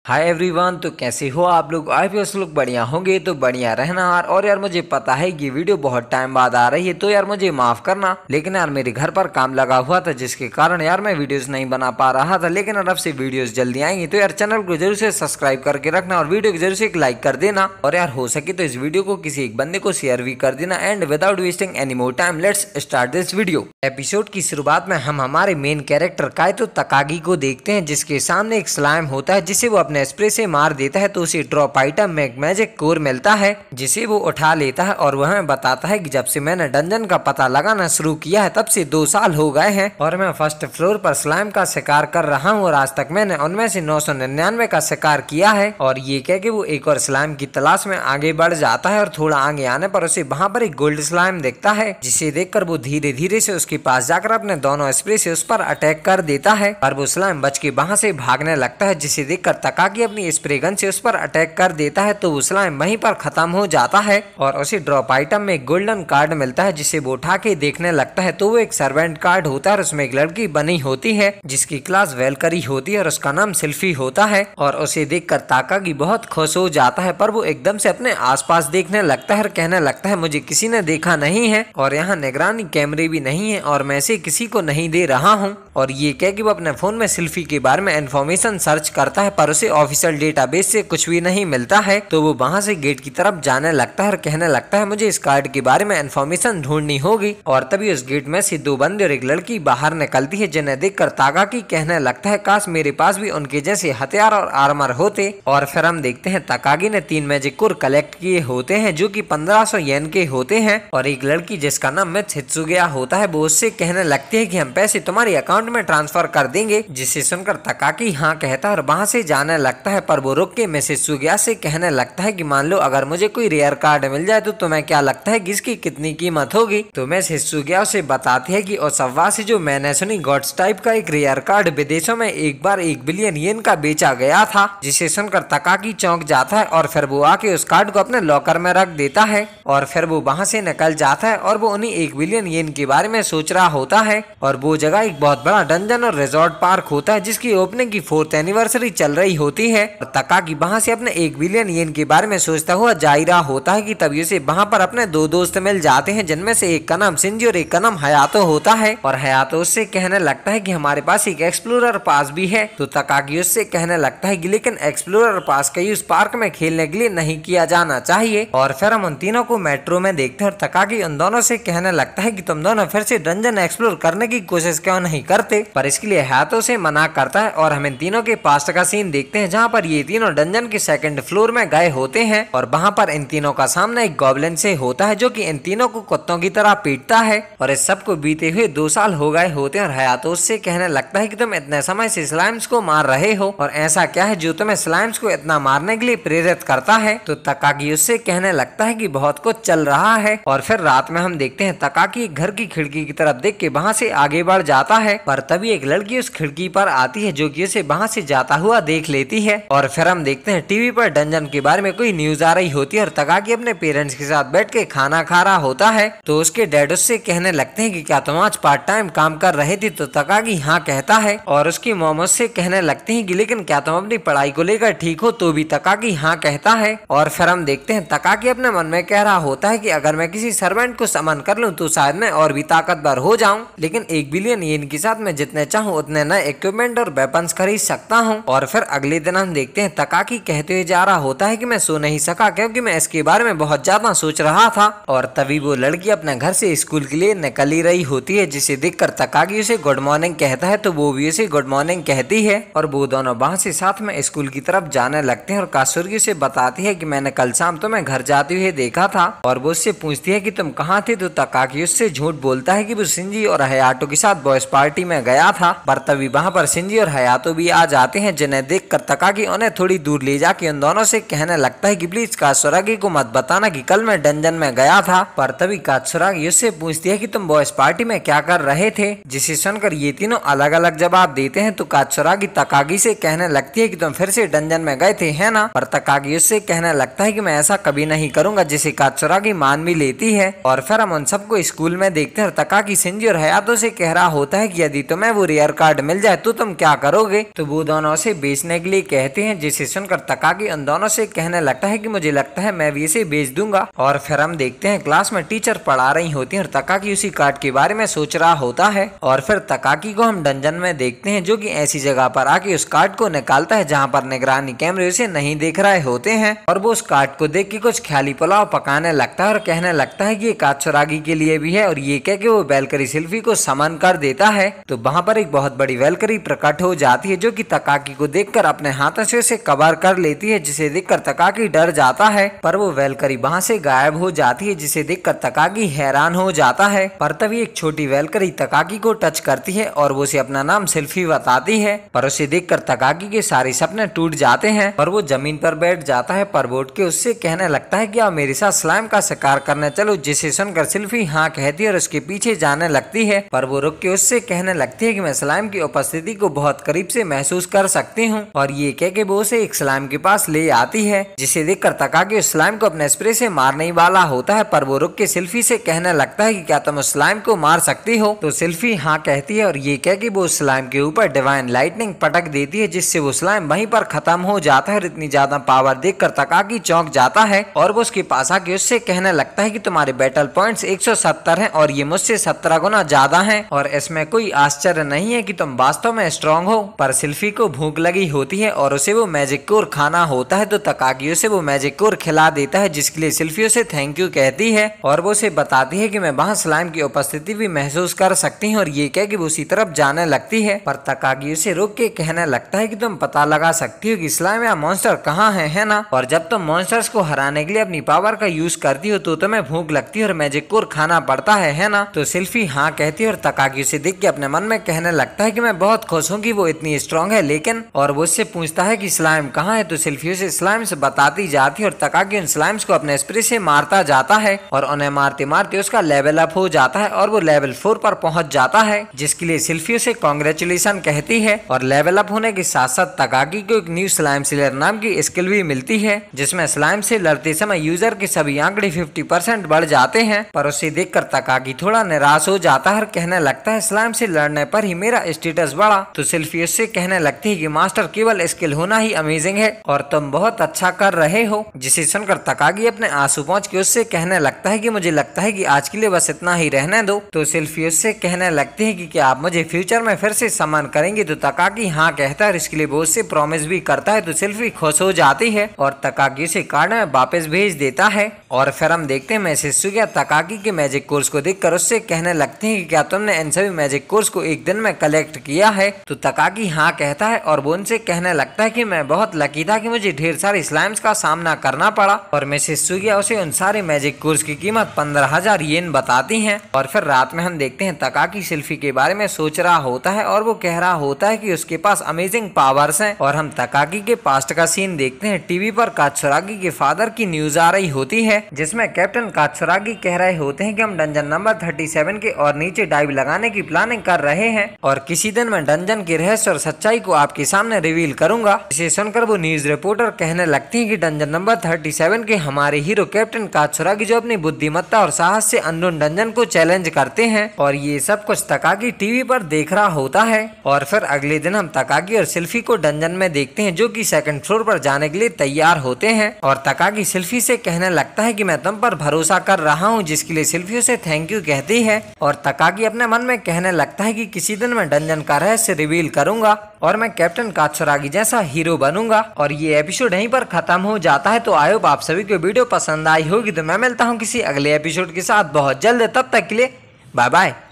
Hi everyone. तो कैसे हो आप लोग? आई होप लोग बढ़िया होंगे। तो बढ़िया रहना यार। और यार मुझे पता है कि वीडियो बहुत टाइम बाद आ रही है, तो यार मुझे माफ करना, लेकिन यार मेरे घर पर काम लगा हुआ था जिसके कारण यार मैं वीडियोस नहीं बना पा रहा था। लेकिन अब से वीडियोस जल्दी आएंगी, तो यार चैनल को जरूर से सब्सक्राइब करके रखना और वीडियो को जरूर से एक लाइक कर देना। और यार हो सके तो इस वीडियो को किसी एक बंदे को शेयर भी कर देना। And without wasting any more time let's start this video. Episode की शुरुआत में हम हमारे मेन कैरेक्टर काइतो तकागी को देखते हैं, जिसके सामने एक स्लाइम होता है जिसे वो अपने स्प्रे से मार देता है। तो उसे ड्रॉप आइटम में एक मैजिक कोर मिलता है जिसे वो उठा लेता है और वह बताता है कि जब से मैंने डंजन का पता लगाना शुरू किया है तब से 2 साल हो गए हैं और मैं फर्स्ट फ्लोर पर स्लाइम का शिकार कर रहा हूँ और आज तक मैंने उनमें से 999 का शिकार किया है। और ये कह के वो एक और स्लाइम की तलाश में आगे बढ़ जाता है और थोड़ा आगे आने पर उसे वहाँ पर एक गोल्ड स्लाइम दिखता है, जिसे देखकर वो धीरे धीरे से उसके पास जाकर अपने दोनों स्प्रे से उस पर अटैक कर देता है। पर वो स्लाइम बच के वहाँ से भागने लगता है, जिसे देखकर तकागी अपनी स्प्रे गन से उस पर अटैक कर देता है। तो वो स्लाइम वहीं पर खत्म हो जाता है और उसे ड्रॉप आइटम में एक गोल्डन कार्ड मिलता है, जिसे वो उठा के देखने लगता है। तो वो एक सर्वेंट कार्ड होता है और उसमें एक लड़की बनी होती है जिसकी क्लास वेलकरी होती है और उसका नाम सिल्फी होता है। और उसे देखकर ताकागी बहुत खुश हो जाता है, पर वो एकदम से अपने आसपास देखने लगता है और कहने लगता है मुझे किसी ने देखा नहीं है और यहाँ निगरानी कैमरे भी नहीं है और मैं इसे किसी को नहीं दे रहा हूँ। और ये कह के वो अपने फोन में सिल्फी के बारे में इंफॉर्मेशन सर्च करता है, पर उसे ऑफिशियल डेटाबेस से कुछ भी नहीं मिलता है। तो वो वहाँ से गेट की तरफ जाने लगता है और कहने लगता है मुझे इस कार्ड के बारे में इंफॉर्मेशन ढूंढनी होगी। और तभी उस गेट में से 2 बंदे और एक लड़की बाहर निकलती है, जिन्हें देखकर ताकागी कहने लगता है काश मेरे पास भी उनके जैसे हथियार और आर्मर होते। और फिर हम देखते हैं ताकागी ने 3 मैजिक कोर कलेक्ट किए होते हैं जो कि 1500 येन के होते हैं। और एक लड़की जिसका नाम मित्सु हित्सुगया होता है वो उससे कहने लगती है कि हम पैसे तुम्हारे अकाउंट में ट्रांसफर कर देंगे, जिसे सुनकर तकागी हाँ कहता है और वहाँ से जाने लगता है। पर वो रुक के मिस हित्सुगया से कहने लगता है कि मान लो अगर मुझे कोई रेयर कार्ड मिल जाए तो तुम्हें क्या लगता है कि इसकी कितनी कीमत होगी? तो मिस हित्सुगया उसे बताती है कि ओसावा से जो मैंने सुनी गॉड्स टाइप का एक रेयर कार्ड विदेशों में एक बार 1 बिलियन येन का बेचा गया था, जिसे सुनकर तकागी चौंक जाता है और फिर वो आके उस कार्ड को अपने लॉकर में रख देता है। और फिर वो वहाँ से निकल जाता है और वो उन्हीं 1 बिलियन येन के बारे में सोच रहा होता है। और वो जगह एक बहुत बड़ा डंजन और रिजॉर्ट पार्क होता है जिसकी ओपनिंग की 4th एनिवर्सरी चल रही होती है। और तकागी वहाँ से अपने 1 बिलियन येन के बारे में सोचता हुआ जा ही रहा होता है कि तभी उसे वहाँ पर अपने 2 दोस्त मिल जाते हैं, जिनमें से एक का नाम शिंजी और एक का नाम हयातो होता है। और हयातो उससे कहने लगता है कि हमारे पास एक एक्सप्लोरर पास भी है। तो तकागी उससे कहने लगता है कि लेकिन एक्सप्लोरर पास का यूज पार्क में खेलने के लिए नहीं किया जाना चाहिए। और फिर हम उन तीनों को मेट्रो में देखते हैं और तकागी उन दोनों से कहने लगता है कि तुम दोनों फिर से डंजन एक्सप्लोर करने की कोशिश क्यों नहीं करते? पर इसके लिए हयातो से मना करता है और हम इन तीनों के पास्ट का सीन देखते हैं, जहाँ पर ये तीनों डंजन के 2nd फ्लोर में गए होते हैं। और वहाँ पर इन तीनों का सामना एक गॉब्लिन से होता है जो कि इन तीनों को कुत्तों की तरह पीटता है। और इस सब को बीते हुए 2 साल हो गए होते हैं और हयातो उससे कहने लगता है कि तुम इतने समय से स्लाइम्स को मार रहे हो और ऐसा क्या है जो तुम्हें स्लाइम्स को इतना मारने के लिए प्रेरित करता है? तो तकागी उससे कहने लगता है कि बहुत कुछ चल रहा है। और फिर रात में हम देखते हैं तकागी घर की खिड़की की तरफ देख के वहाँ से आगे बढ़ जाता है, पर तभी एक लड़की उस खिड़की पर आती है जो कि उसे वहाँ से जाता हुआ देख लेती है। और फिर हम देखते हैं टीवी पर डंजन के बारे में कोई न्यूज आ रही होती है और तकागी अपने पेरेंट्स के साथ बैठ के खाना खा रहा होता है। तो उसके डैड उससे कहने लगते हैं कि क्या तुम आज पार्ट टाइम काम कर रहे थे? तो तकागी हाँ कहता है और उसकी मॉम उससे कहने लगती है कि लेकिन क्या तुम अपनी पढ़ाई को लेकर ठीक हो? तो भी तकागी हाँ कहता है। और फिर हम देखते हैं तकागी अपने मन में कह रहा होता है कि अगर मैं किसी सर्वेंट को समन कर लूं तो शायद मैं और भी ताकतवर हो जाऊं, लेकिन 1 बिलियन येन के साथ मैं जितने चाहूं उतने नए इक्विपमेंट और वेपन्स खरीद सकता हूं। और फिर अगले दिन हम देखते हैं तकागी कहते हुए जा रहा होता है कि मैं सो नहीं सका क्योंकि मैं इसके बारे में बहुत ज्यादा सोच रहा था। और तभी वो लड़की अपने घर से स्कूल के लिए निकल ही रही होती है, जिसे देखकर तकागी उसे गुड मॉर्निंग कहता है तो वो भी उसे गुड मॉर्निंग कहती है। और वो दोनों वहाँ से साथ में स्कूल की तरफ जाने लगते हैं और कासुर्गी उसे बताती है कि मैंने कल शाम तुम्हें घर जाते हुए देखा था। और वो उससे पूछती है कि तुम कहाँ थे? तो तकागी उससे झूठ बोलता है कि वो शिंजी और हयातो के साथ बॉयज पार्टी में गया था। पर तभी वहाँ पर शिंजी और हयातो भी आ जाते हैं, जिन्हें देखकर तकागी उन्हें थोड़ी दूर ले जाके उन दोनों से कहने लगता है कि प्लीज कात्सुरागी को मत बताना कि कल मैं डंजन में गया था। पर तभी कात्सुरागी उससे पूछती है कि तुम बॉयज पार्टी में क्या कर रहे थे? जिसे सुनकर ये तीनों अलग अलग जवाब देते हैं। तो कात्सुरागी तकागी से कहने लगती है कि तुम फिर से डंजन में गए थे है ना? पर तकागी उससे कहने लगता है कि मैं ऐसा कभी नहीं करूंगा, जिसे कात्सुरागी मान भी लेती है। और फिर हम उन सबको स्कूल में देखते हैं। तकाकी शिंजी और हयातो से कह रहा होता है कि यदि तुम्हें वो रेयर कार्ड मिल जाए तो तुम क्या करोगे। तो वो दोनों से बेचने के लिए कहते हैं, जिसे सुनकर तकाकी उन दोनों से कहने लगता है कि मुझे लगता है मैं भी इसे बेच दूंगा। और फिर हम देखते हैं क्लास में टीचर पढ़ा रही होती है और तकाकी उसी कार्ड के बारे में सोच रहा होता है। और फिर तकाकी को हम डंजन में देखते हैं, जो कि ऐसी जगह पर आके उस कार्ड को निकालता है जहाँ पर निगरानी कैमरे उसे नहीं देख रहे होते हैं। और वो उस कार्ड को देख के कुछ ख्याली पुलाव पकाने लगता है और कहने लगता है कि ये कात्सुरागी के लिए भी है। और ये कह के वो वेलकरी सिल्फी को समन कर देता है। तो वहाँ पर एक बहुत बड़ी वेलकरी प्रकट हो जाती है, जो कि तकाकी को देखकर अपने हाथों से उसे कवर कर लेती है, जिसे देखकर तकाकी डर जाता है। पर वो वेलकरी वहाँ से गायब हो जाती है, जिसे देखकर तकाकी हैरान हो जाता है। पर तभी एक छोटी वेलकरी तकाकी को टच करती है और वो उसे अपना नाम सिल्फी बताती है। पर उसे देखकर तकाकी के सारे सपने टूट जाते हैं और वो जमीन पर बैठ जाता है। पर बोट के उससे कहने लगता है कि आप मेरे साथ स्लाइम का शिकार करने चलो, जिसे सुनकर सिल्फी हाँ कहती है और उसके पीछे जाने लगती है। पर वो रुक के उससे कहने लगती है कि मैं स्लाइम की उपस्थिति को बहुत करीब से महसूस कर सकती हूँ। और ये कह के वो उसे एक स्लाइम के पास ले आती है, जिसे देखकर तकाकी उस स्लाइम को अपने स्प्रे से मारने वाला होता है। पर वो रुक के सिल्फी से कहने लगता है कि क्या तुम उस स्लाइम को मार सकती हो। तो सिल्फी हाँ कहती है और ये कह के वो उस स्लाइम के ऊपर डिवाइन लाइटनिंग पटक देती है, जिससे वो स्लाइम वहीं पर खत्म हो जाता है। और इतनी ज्यादा पावर देखकर तकाकी चौंक जाता है और वो उसके पास आके उससे कहने लगता है कि तुम्हारे बैटल पॉइंट्स 170 हैं और ये मुझसे 17 गुना ज्यादा हैं। और इसमें कोई आश्चर्य नहीं है कि तुम वास्तव में स्ट्रॉन्ग हो। पर सिल्फी को भूख लगी होती है और उसे वो मैजिक कोर खाना होता है। तो तकाकी उसे वो मैजिक कोर खिला देता है, जिसके लिए सिल्फी उसे थैंक यू कहती है। और वो उसे बताती है कि मैं वहाँ स्लाइम की उपस्थिति भी महसूस कर सकती हूँ। और ये कह के वो उसी तरफ जाने लगती है। पर तकाकी उसे रोक के कहने लगता है कि तुम पता लगा सकती हो कि स्लाइम या मॉन्स्टर कहाँ है ना। और जब तुम मॉन्स्टर्स को हराने के लिए अपनी पावर का यूज करती हो तो तुम्हें भूख लगती है और मैजिक कोर खाना पड़ता है ना। तो सिल्फी हाँ कहती है और तकाकी उसे देख के अपने मन में कहने लगता है कि मैं बहुत खुश हूँ कि वो इतनी स्ट्रॉन्ग है। लेकिन और वो उससे पूछता है कि स्लाइम कहाँ है। तो सिल्फी उसे स्लाइम से बताती जाती है और तकाकी उन स्लाइम्स को अपने स्प्रे से मारता जाता है और उन्हें मारते मारते उसका लेवल अप हो जाता है और वो लेवल 4 पर पहुंच जाता है, जिसके लिए सिल्फी उसे कांग्रेचुलेशन कहती है। और लेवल अप होने के साथ साथ तकाकी को एक न्यू स्लाइम सिलर नाम की स्किल भी मिलती है, जिसमें स्लाइम से लड़ते समय यूजर के सभी आंकड़े 50% बढ़ जाते हैं। पर उसे देखकर तकाकी थोड़ा निराश हो जाता है और कहने लगता है स्लाइम से लड़ने पर ही मेरा स्टेटस बढ़ा। तो सिल्फी उससे कहने लगती है कि मास्टर केवल स्किल होना ही अमेजिंग है और तुम बहुत अच्छा कर रहे हो। जिसे सुनकर तकाकी अपने आंसू पहुंच के उससे कहने लगता है कि मुझे लगता है कि आज के लिए बस इतना ही रहने दो। तो सिल्फी उससे कहने लगती है कि क्या आप मुझे फ्यूचर में फिर से सम्मान करेंगे। तो तकाकी हाँ कहता है और इसके लिए वो उससे प्रॉमिस भी करता है। तो सिल्फी खुश हो जाती है और तकाकी उसे कार्ड में वापस भेज देता है। और फिर हम देखते हैं मैसेसुगा तकाकी के मैजिक कोर्स को देखकर उससे कहने लगते हैं कि क्या तुमने इन सभी मैजिक कोर्स को एक दिन में कलेक्ट किया है। तो तकाकी हाँ कहता है और वो उनसे कहने लगता है कि मैं बहुत लकी था कि मुझे ढेर सारे स्लाइम्स का सामना करना पड़ा। और मैसेसुगा उसे उन सारे मैजिक कोर्स की कीमत 15,000 येन बताती है। और फिर रात में हम देखते हैं तकाकी सिल्फी के बारे में सोच रहा होता है और वो कह रहा होता है कि उसके पास अमेजिंग पावर्स हैं। और हम तकाकी के पास्ट का सीन देखते हैं। टीवी पर कात्सुरागी के फादर की न्यूज आ रही होती है, जिसमें कैप्टन कात्सुरागी कह रहे होते हैं कि हम डंजन नंबर 37 के और नीचे डाइव लगाने की प्लानिंग कर रहे हैं और किसी दिन मैं डंजन के रहस्य और सच्चाई को आपके सामने रिवील करूंगा। इसे सुनकर वो न्यूज रिपोर्टर कहने लगती है कि डंजन नंबर 37 के हमारे हीरो कैप्टन कात्सुरागी जो अपनी बुद्धिमत्ता और साहस से अननोन डंजन को चैलेंज करते हैं। और ये सब कुछ तकाकी टीवी पर देख रहा होता है। और फिर अगले दिन हम तकाकी और सिल्फी को डंजन में देखते हैं, जो कि सेकंड फ्लोर पर जाने के लिए तैयार होते हैं। और तकाकी सिल्फी से कहने लगता है कि मैं तुम पर भरोसा कर रहा हूँ, जिसके लिए सिल्फी उसे थैंक यू कहती है। और तकाकी अपने मन में कहने लगता है कि किसी दिन मैं डंजन का रहस्य रिवील करूंगा और मैं कैप्टन कात्सुरागी जैसा हीरो बनूंगा। और ये एपिसोड यहीं पर खत्म हो जाता है। तो आई होप आप सभी को वीडियो पसंद आई होगी। तो मैं मिलता हूँ किसी अगले एपिसोड के साथ बहुत जल्द। तब तक के लिए बाय बाय।